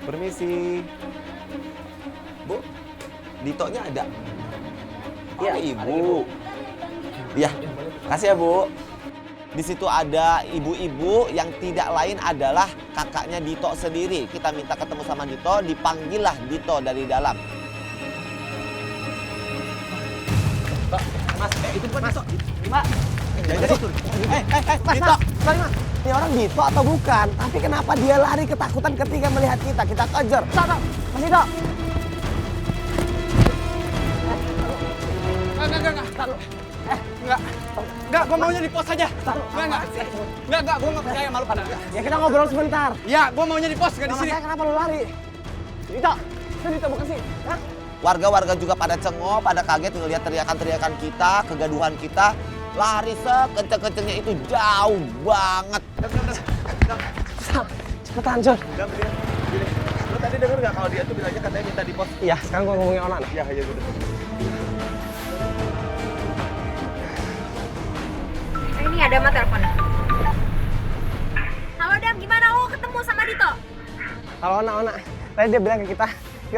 Permisi. Bu, Ditonya ada? Iya, Ibu. Iya, kasih ya, Bu. Di situ ada ibu-ibu yang tidak lain adalah kakaknya Dito sendiri. Kita minta ketemu sama Dito, dipanggillah Dito dari dalam. Mbak, Mas, itu bukan Dito. Mbak. Dito. Mas. Ini orang Dito atau bukan? Tapi kenapa dia lari ketakutan ketika melihat kita? Kita kejar. Stop. Mas Dito. Enggak, gue maunya di pos aja. Enggak, gue nggak percaya malu pada. Ya kita ngobrol sebentar. Ya, gue maunya di pos, nggak di sini. Saya kenapa lu lari? Dito, Dito bukan sih? Hah? Warga-warga juga pada cengok, pada kaget ngelihat teriakan-teriakan kita, kegaduhan kita. Lari sekenceng-kencengnya itu jauh banget. Stop. Cepetan, Jun. Lu tadi denger nggak kalau dia tuh bilangnya katanya minta di pos? Iya, sekarang gua ngomongin Ona nih. Iya, udah. Ini ada mah teleponnya. Halo Dam, gimana lo ketemu sama Dito? Kalau Ona. Tadi dia bilang ke kita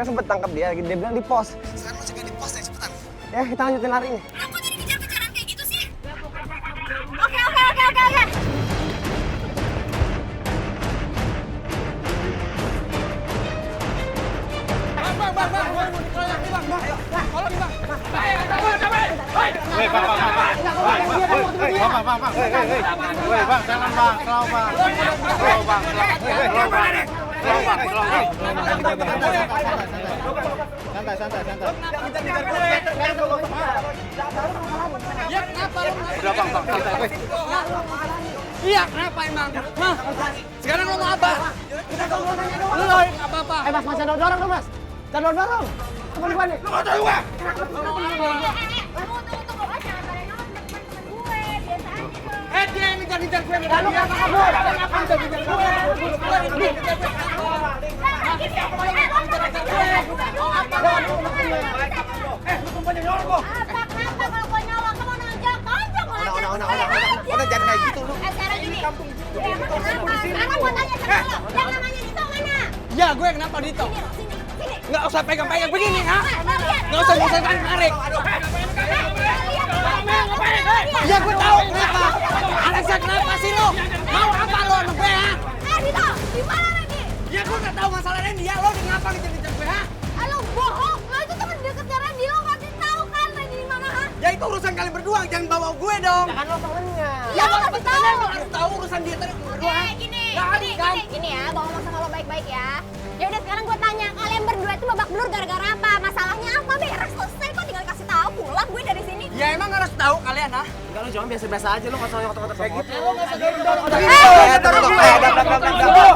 sempet tangkap dia, dia bilang di pos. Sekarang lu juga di pos ya, cepetan. Ya, kita lanjutin lari ini. Lo kok jadi kejar-kejaran kayak gitu sih? Oke. Bang, jangan bang, slow bang. Santai. Iya, kenapa lo? Udah bang, santai. Iya, kenapa emang? Hah? Sekarang lo mau apa? Lo apa-apa? Mas, jangan dorong dong, Mas. Jangan dorong. Temen gua nih. Lu mau tahu gua? Tunggu. Jangan pada nolak temen-temen gue, biasa aja. Dia yang ngejar-ngejar gue. Lalu kenapa kabur? Ona jangan kayak gitu lu. Sekarang gini. Sekarang gua tanya sama lo, yang namanya Dito mana? Ya, gue kenapa Dito? Sini. Nggak usah pegang-pegang begini, ha? Nggak usah tarik. Ya, gue tahu kenapa. Alexa, kenapa sih lo? Mau apa lo sama gue, ha? Dito, di mana lagi? Ya, gue nggak tahu masalah Randy. Ya, lo kenapa ngejar-ngejar gue, ha? Lo bohong. Lo itu temen deketnya Randy, lo kasih tahu kan Randy di mana, ha? Ya, itu urusan kalian berdua. Jangan bawa gue dong. Kan lo temennya. Ya lo kasih tahu. Lo harus tahu urusan dia tadi berdua. Gini ya, bawa ngomong sama lo baik-baik ya. Ya udah sekarang gue tanya, kalian berdua itu babak belur gara-gara apa? Masalahnya apa? Beres selesai kok, tinggal kasih tahu pulang gue dari sini. Ya, emang harus tahu kalian, ha? Enggak, lu jangan biasa-biasa aja, lu nggak usah kotor-kotor kayak gitu. Lo nggak usah dorong-dorong.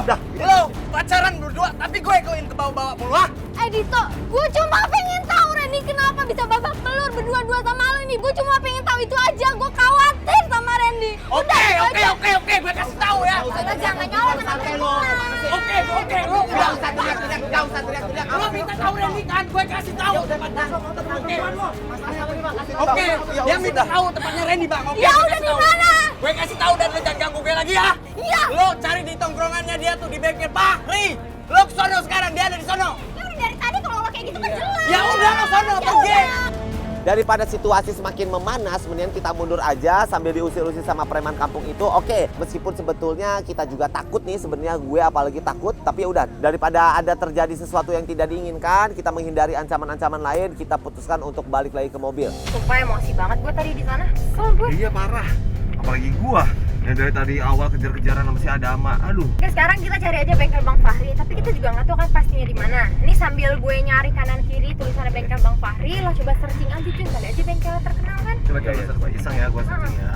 Udah. Lo pacaran berdua, tapi gue koin ke bawah-bawah mulu, ha? Dito, gue cuma pengen tahu Randy kenapa bisa babak belur berdua-dua sama lo ini. Gue cuma pengen tahu itu aja. Gue khawatir sama Randy. Oke, gue kasih tahu ya. Udah jangan nyolot sama lo. Oke, lo nggak usah teriak-teriak. Lo minta tahu Randy kan, gue kasih tahu. Oke, dia minta tahu tempatnya Randy bang. Oke, Ya gue udah kasih di tahu. mana? Gue kasih tahu dan lo jangan ganggu gue lagi ya. Iya. Lo cari di tongkrongannya dia tuh di bengkel Fahri. Lo ke sono sekarang, dia ada di sono. Ya udah dari tadi kalau lo kayak gitu kan jelas. Ya udah lo sono, Ya pergi. udah. Daripada situasi semakin memanas, mendingan kita mundur aja sambil diusir-usir sama preman kampung itu. Oke, meskipun sebetulnya kita juga takut nih, sebenarnya gue apalagi takut. Tapi ya udah, daripada ada terjadi sesuatu yang tidak diinginkan, kita menghindari ancaman-ancaman lain, kita putuskan untuk balik lagi ke mobil. Sumpah emosi banget gue tadi di sana. Kesel gue. Iya parah. Apalagi gua yang dari tadi awal kejar-kejaran sama si Adama. Aduh. Oke, sekarang kita cari aja bengkel Bang Fahri, tapi kita juga nggak tahu kan pastinya di mana. Ini sambil gue nyari kanan kiri tulisannya bengkel Bang Fahri, lo coba searching aja cuy, kali aja bengkel terkenal kan. Coba iseng ya gua searching ya.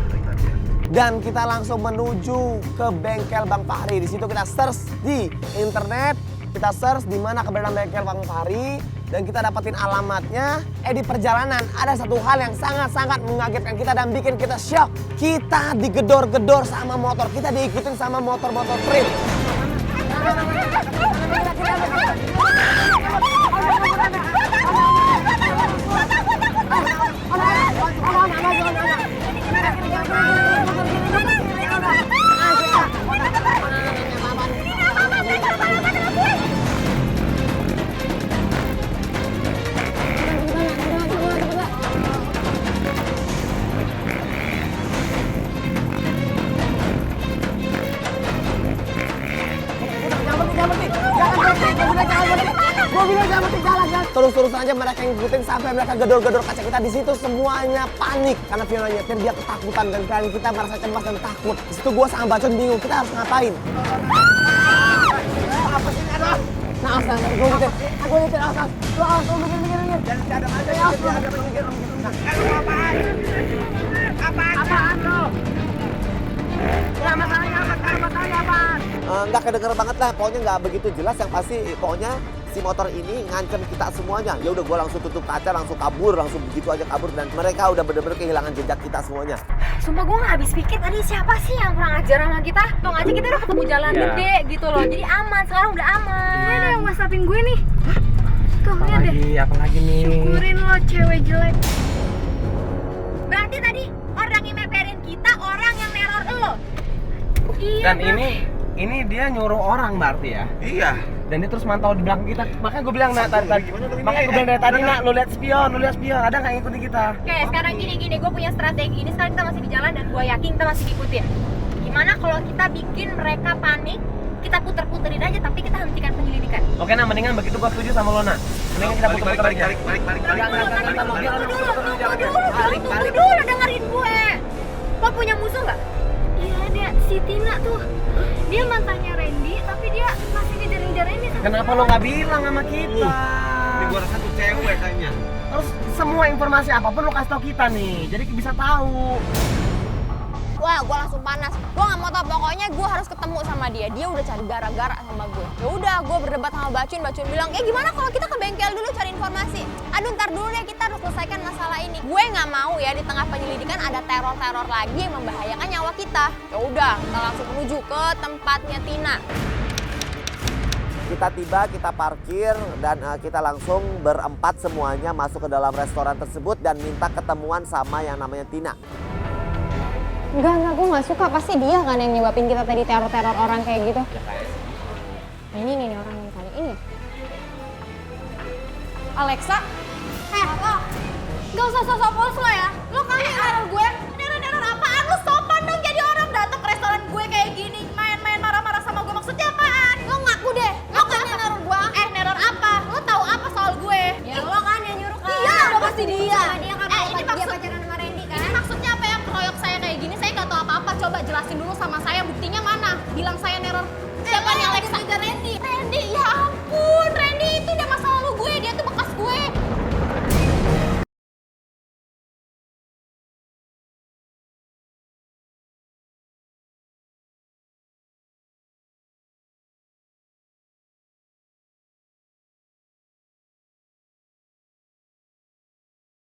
Tadi ya. Dan kita langsung menuju ke bengkel Bang Fahri. Di situ kita search di internet, kita search di mana keberadaan bengkel Bang Fahri dan kita dapetin alamatnya. Di perjalanan ada satu hal yang sangat-sangat mengagetkan kita dan bikin kita shock. Kita digedor-gedor sama motor, kita diikutin sama motor-motor trip. Terus-terusan aja mereka ngikutin sampai mereka gedor-gedor kaca kita. Di situ semuanya panik karena Fiona nyetir, dia ketakutan dan klien kita merasa cemas dan takut. Di situ gue sama Bacon bingung, kita harus ngapain? Apa sih ini? Aduh. Nah, gue nyetir. Gue nyetir, Lu mikir. Jangan cadang aja ya. Lu mikir. Lu apaan? Apaan lo? Masalahnya apaan? Nggak kedenger banget lah, pokoknya nggak begitu jelas. Yang pasti pokoknya si motor ini ngancem kita semuanya. Ya udah gue langsung tutup kaca, langsung kabur, langsung begitu aja kabur, dan mereka udah bener-bener kehilangan jejak kita semuanya. Sumpah gue gak habis pikir tadi siapa sih yang kurang ajar sama kita. Tunggu aja kita udah ketemu jalan gede gitu loh. Jadi aman, sekarang udah aman. Ini ada yang whatsappin gue nih. Tuh lihat deh. Apalagi nih? Syukurin lo cewek jelek. Berarti tadi orang yang meperin kita orang yang neror lo. Iya. Dan ini dia nyuruh orang berarti ya? Iya. Dan dia terus mantau di belakang kita. Makanya gue bilang makanya gue bilang dari tadi nak, lu lihat spion, ada nggak ngikutin kita? Oke, sekarang gini, gue punya strategi. Ini sekarang kita masih di jalan dan gue yakin kita masih diikutin. Gimana kalau kita bikin mereka panik, kita puter-puterin aja tapi kita hentikan penyelidikan. Oke, nah mendingan begitu gue setuju sama lo, nak. Mendingan kita puter-puter aja. Tunggu dulu, dengerin gue. Lo punya musuh nggak? Iya, dia si Tina tuh. Dia mantannya Randy, tapi dia masih ngejar-ngejar Randy. Kenapa lo nggak bilang sama kita? Ini gua rasa tuh cewek kayaknya. Terus semua informasi apapun lo kasih tau kita nih, jadi bisa tahu. Wah, gue langsung panas. Gue nggak mau tau, pokoknya gue harus ketemu sama dia. Dia udah cari gara-gara sama gue. Ya udah, gue berdebat sama Bacun bilang, gimana kalau kita ke bengkel dulu cari informasi? Aduh, ntar dulu deh, kita harus selesaikan masalah ini. Gue nggak mau ya di tengah penyelidikan ada teror-teror lagi yang membahayakan nyawa kita. Ya udah, kita langsung menuju ke tempatnya Tina. Kita tiba, kita parkir, dan kita langsung berempat semuanya masuk ke dalam restoran tersebut dan minta ketemuan sama yang namanya Tina. Enggak, gue gak suka. Pasti dia kan yang nyebabin kita tadi teror-teror orang kayak gitu. Ya kayak sih. Ini nih orang yang tadi, ini. Alexa? Lo, gak usah sosok polos lo ya. Lo kan yang teror gue.